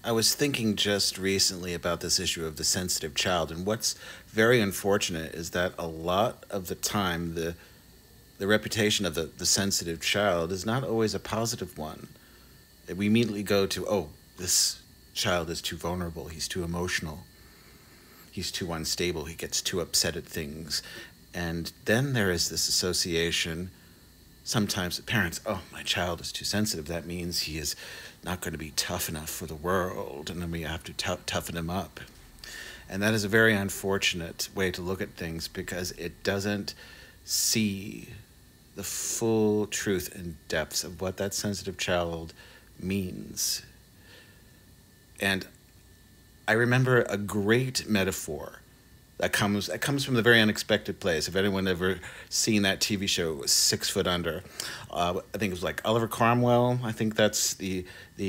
I was thinking just recently about this issue of the sensitive child, and what's very unfortunate is that a lot of the time the reputation of the sensitive child is not always a positive one. We immediately go to, oh, this child is too vulnerable, he's too emotional, he's too unstable, he gets too upset at things. And then there is this association, sometimes with parents, oh, my child is too sensitive, that means he is not going to be tough enough for the world, and then we have to toughen him up. And that is a very unfortunate way to look at things because it doesn't see the full truth and depths of what that sensitive child means. And I remember a great metaphor that comes from the very unexpected place. If anyone ever seen that TV show, it was 6 Foot Under. I think it was like Oliver Cromwell. I think that's the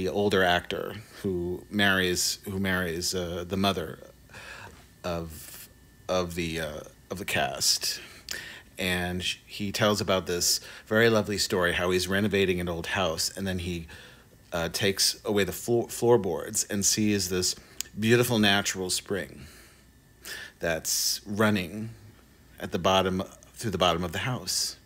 older actor who marries the mother of the cast. And he tells about this very lovely story, how he's renovating an old house, and then he takes away the floorboards and sees this beautiful natural spring that's running at the bottom, through the bottom of the house.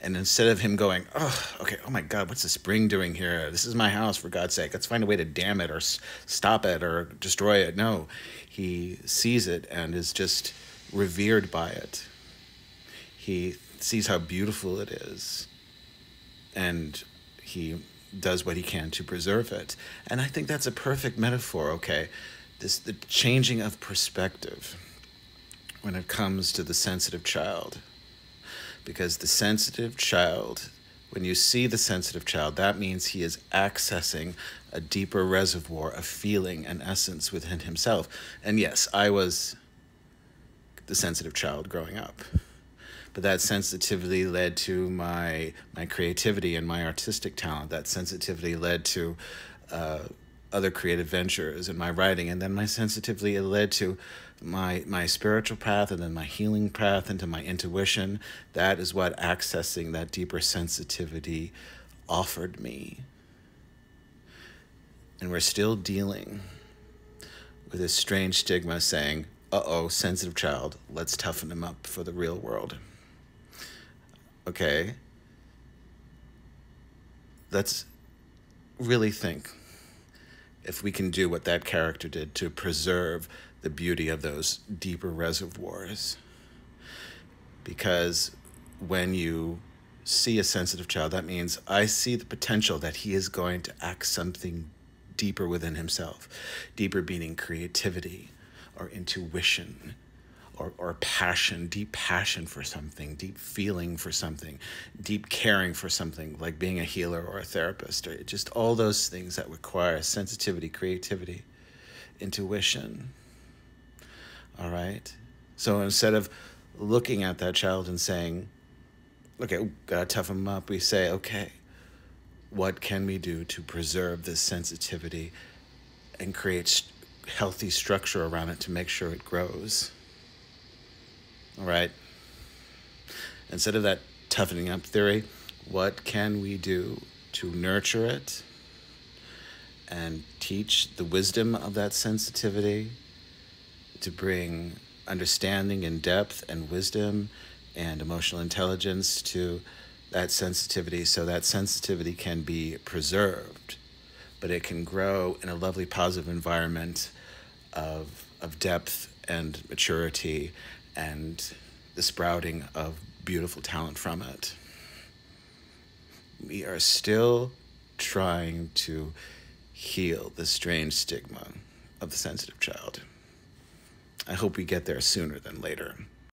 And instead of him going, oh, okay, oh my God, what's the spring doing here? This is my house, for God's sake. Let's find a way to dam it or stop it or destroy it. No, he sees it and is just revered by it. He sees how beautiful it is, and he does what he can to preserve it. And I think that's a perfect metaphor, okay? The changing of perspective when it comes to the sensitive child. Because the sensitive child, when you see the sensitive child, that means he is accessing a deeper reservoir of feeling and essence within himself. And yes, I was the sensitive child growing up. But that sensitivity led to my creativity and my artistic talent. That sensitivity led to other creative ventures in my writing. And then my sensitivity led to my spiritual path, and then my healing path, into my intuition. That is what accessing that deeper sensitivity offered me. And we're still dealing with this strange stigma saying, uh-oh, sensitive child, let's toughen him up for the real world. Okay, let's really think if we can do what that character did to preserve the beauty of those deeper reservoirs. Because when you see a sensitive child, that means I see the potential that he is going to act something deeper within himself. Deeper meaning creativity or intuition, or passion, deep passion for something, deep feeling for something, deep caring for something, like being a healer or a therapist, or just all those things that require sensitivity, creativity, intuition. All right? So instead of looking at that child and saying, okay, gotta toughen them up, we say, okay, what can we do to preserve this sensitivity and create healthy structure around it to make sure it grows? All right. Instead of that toughening up theory, what can we do to nurture it and teach the wisdom of that sensitivity, to bring understanding and depth and wisdom and emotional intelligence to that sensitivity, so that sensitivity can be preserved, but it can grow in a lovely positive environment of depth and maturity and the sprouting of beautiful talent from it. We are still trying to heal the strange stigma of the sensitive child. I hope we get there sooner than later.